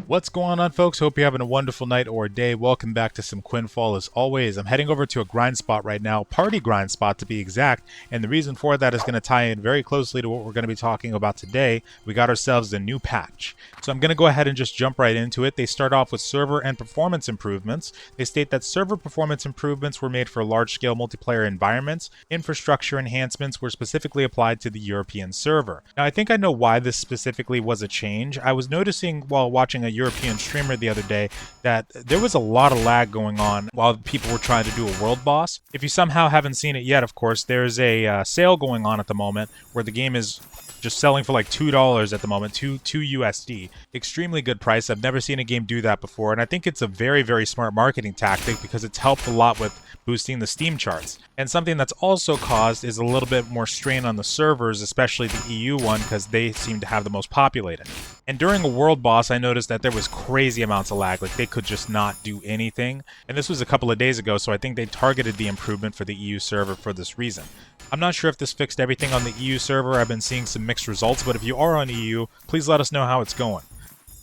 What's going on, folks? Hope you're having a wonderful night or day. Welcome back to some Quinfall. As always, I'm heading over to a grind spot right now, party grind spot to be exact, and the reason for that is going to tie in very closely to what we're going to be talking about today. We got ourselves a new patch. So I'm going to go ahead and just jump right into it. They start off with server and performance improvements. They state that server performance improvements were made for large-scale multiplayer environments. Infrastructure enhancements were specifically applied to the European server. Now, I think I know why this specifically was a change. I was noticing while watching a European streamer the other day that there was a lot of lag going on while people were trying to do a world boss. If you somehow haven't seen it yet, of course, there's a sale going on at the moment where the game is just selling for like $2 at the moment, 2 USD. Extremely good price. I've never seen a game do that before, and I think it's a very, very smart marketing tactic because it's helped a lot with boosting the Steam charts. And something that's also caused is a little bit more strain on the servers, especially the EU one, because they seem to have the most populated. And during a world boss, I noticed that there was crazy amounts of lag, like they could just not do anything. And this was a couple of days ago, so I think they targeted the improvement for the EU server for this reason. I'm not sure if this fixed everything on the EU server. I've been seeing some mixed results, but if you are on EU, please let us know how it's going.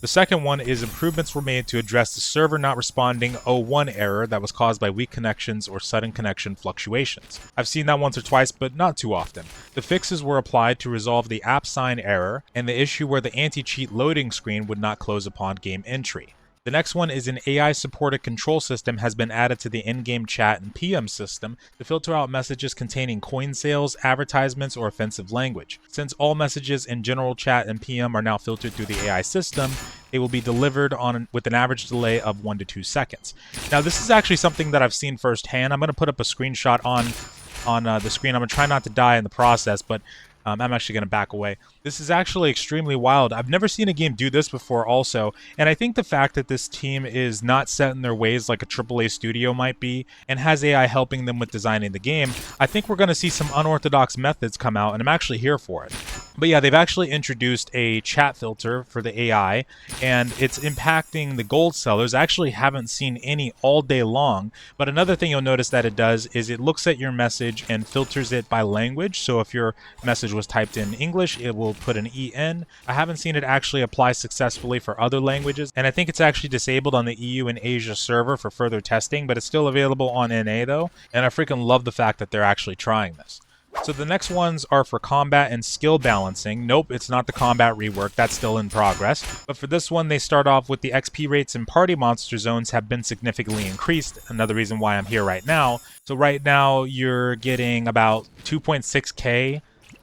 The second one is improvements were made to address the server not responding 01 error that was caused by weak connections or sudden connection fluctuations. I've seen that once or twice, but not too often. The fixes were applied to resolve the app sign error and the issue where the anti-cheat loading screen would not close upon game entry. The next one is an AI-supported control system has been added to the in-game chat and PM system to filter out messages containing coin sales, advertisements, or offensive language. Since all messages in general chat and PM are now filtered through the AI system, they will be delivered with an average delay of 1 to 2 seconds. Now, this is actually something that I've seen firsthand. I'm going to put up a screenshot on the screen. I'm going to try not to die in the process, but I'm actually going to back away. This is actually extremely wild. I've never seen a game do this before also, and I think the fact that this team is not set in their ways like a AAA studio might be, and has AI helping them with designing the game, I think we're going to see some unorthodox methods come out, and I'm actually here for it. But yeah, they've actually introduced a chat filter for the AI, and it's impacting the gold sellers. I actually haven't seen any all day long, but another thing you'll notice that it does is it looks at your message and filters it by language. So if your message was typed in English, it will put an EN. I haven't seen it actually apply successfully for other languages, and I think it's actually disabled on the EU and Asia server for further testing, but it's still available on NA though, and I freaking love the fact that they're actually trying this. So the next ones are for combat and skill balancing. Nope, it's not the combat rework, that's still in progress. But for this one, they start off with the XP rates in party monster zones have been significantly increased. Another reason why I'm here right now. So right now, you're getting about 2.6k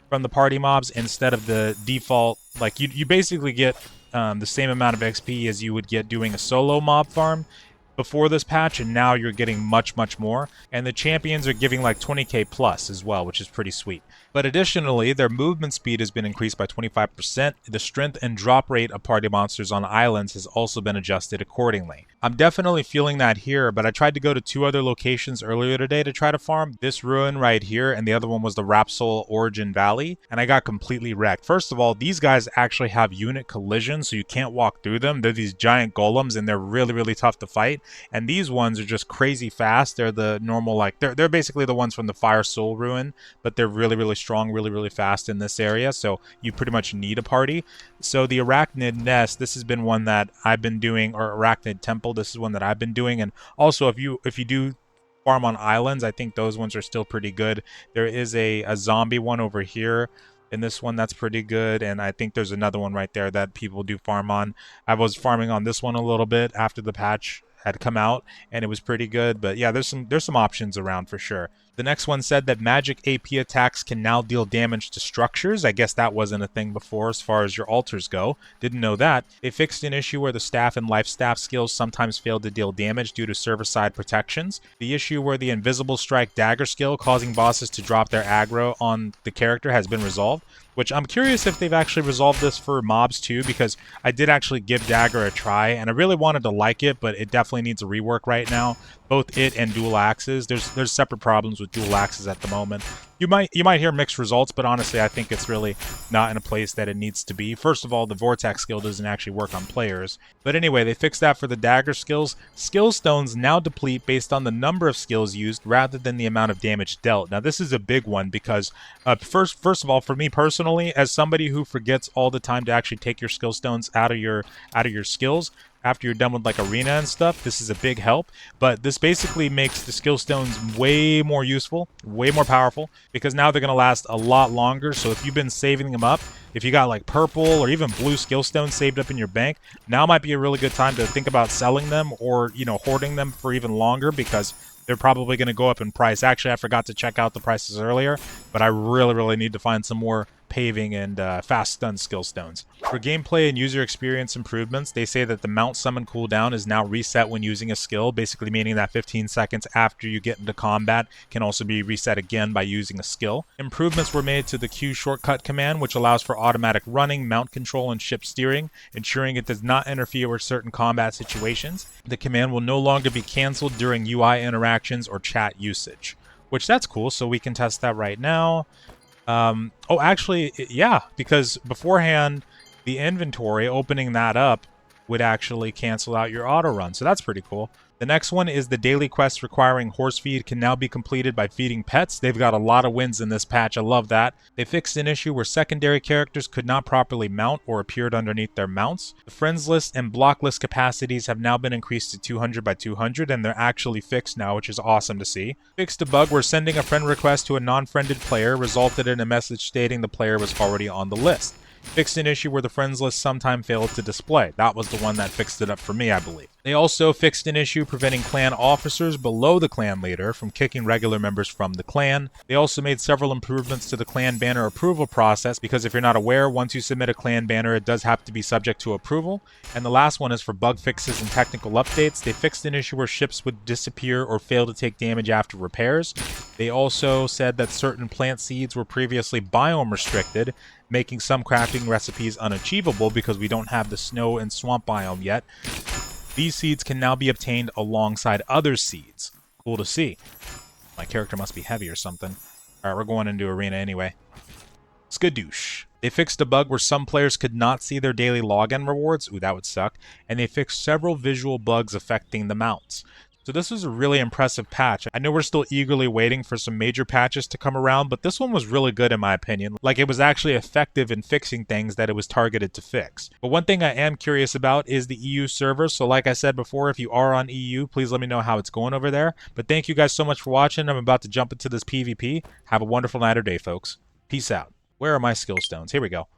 from the party mobs instead of the default. Like you basically get the same amount of XP as you would get doing a solo mob farm before this patch, and now you're getting much more, and the champions are giving like 20k plus as well, which is pretty sweet. But additionally, their movement speed has been increased by 25%. The strength and drop rate of party monsters on islands has also been adjusted accordingly. I'm definitely feeling that here, but I tried to go to 2 other locations earlier today to try to farm. This ruin right here, and the other one was the Rapsol Origin Valley, and I got completely wrecked. First of all, these guys actually have unit collision, so you can't walk through them. They're these giant golems, and they're really tough to fight. And these ones are just crazy fast. They're the normal, like, they're basically the ones from the Fire Soul Ruin, but they're really strong, really fast in this area, so you pretty much need a party. So the Arachnid Nest, this has been one that I've been doing, or Arachnid Temple, this is one that I've been doing, and also if you do farm on islands, I think those ones are still pretty good. There is a zombie one over here, and this one that's pretty good, and I think there's another one right there that people do farm on. I was farming on this one a little bit after the patch had come out, and it was pretty good. But yeah, there's some options around for sure. The next one said that magic AP attacks can now deal damage to structures. I guess that wasn't a thing before as far as your altars go. Didn't know that. They fixed an issue where the staff and life staff skills sometimes failed to deal damage due to server-side protections. The issue where the invisible strike dagger skill causing bosses to drop their aggro on the character has been resolved, which I'm curious if they've actually resolved this for mobs too, because I did actually give dagger a try and I really wanted to like it, but it definitely needs a rework right now. Both it and dual axes. There's separate problems with dual axes at the moment. You might hear mixed results, but honestly, I think it's really not in a place that it needs to be. First of all, the Vortex skill doesn't actually work on players. But anyway, they fixed that for the dagger skills. Skill stones now deplete based on the number of skills used rather than the amount of damage dealt. Now, this is a big one because, first of all, for me personally, as somebody who forgets all the time to actually take your skill stones out of your skills, after you're done with like arena and stuff. This is a big help, but this basically makes the skill stones way more useful, way more powerful, because now they're going to last a lot longer. So if you've been saving them up, if you got like purple or even blue skill stones saved up in your bank, now might be a really good time to think about selling them or, you know, hoarding them for even longer, because they're probably going to go up in price. Actually, I forgot to check out the prices earlier, but I really need to find some more paving and fast stun skill stones. For gameplay and user experience improvements, they say that the mount summon cooldown is now reset when using a skill, basically meaning that 15 seconds after you get into combat can also be reset again by using a skill. Improvements were made to the Q shortcut command, which allows for automatic running, mount control, and ship steering, ensuring it does not interfere with certain combat situations. The command will no longer be cancelled during UI interactions or chat usage, which that's cool, so we can test that right now. Oh, actually, yeah, because beforehand, the inventory, opening that up, would actually cancel out your auto run, so that's pretty cool. The next one is the daily quest requiring horse feed can now be completed by feeding pets. They've got a lot of wins in this patch. I love that. They fixed an issue where secondary characters could not properly mount or appeared underneath their mounts. The friends list and block list capacities have now been increased to 200 by 200, and they're actually fixed now, which is awesome to see. Fixed a bug where sending a friend request to a non-friended player resulted in a message stating the player was already on the list. Fixed an issue where the friends list sometimes failed to display. That was the one that fixed it up for me, I believe. They also fixed an issue preventing clan officers below the clan leader from kicking regular members from the clan. They also made several improvements to the clan banner approval process, because if you're not aware, once you submit a clan banner, it does have to be subject to approval. And the last one is for bug fixes and technical updates. They fixed an issue where ships would disappear or fail to take damage after repairs. They also said that certain plant seeds were previously biome restricted, making some crafting recipes unachievable because we don't have the snow and swamp biome yet. These seeds can now be obtained alongside other seeds. Cool to see. My character must be heavy or something. Alright, we're going into arena anyway. Skadoosh. They fixed a bug where some players could not see their daily login rewards. Ooh, that would suck. And they fixed several visual bugs affecting the mounts. So this was a really impressive patch. I know we're still eagerly waiting for some major patches to come around, but this one was really good in my opinion. Like, it was actually effective in fixing things that it was targeted to fix. But one thing I am curious about is the EU server. So like I said before, if you are on EU, please let me know how it's going over there. But thank you guys so much for watching. I'm about to jump into this PvP. Have a wonderful night or day, folks. Peace out. Where are my skill stones? Here we go.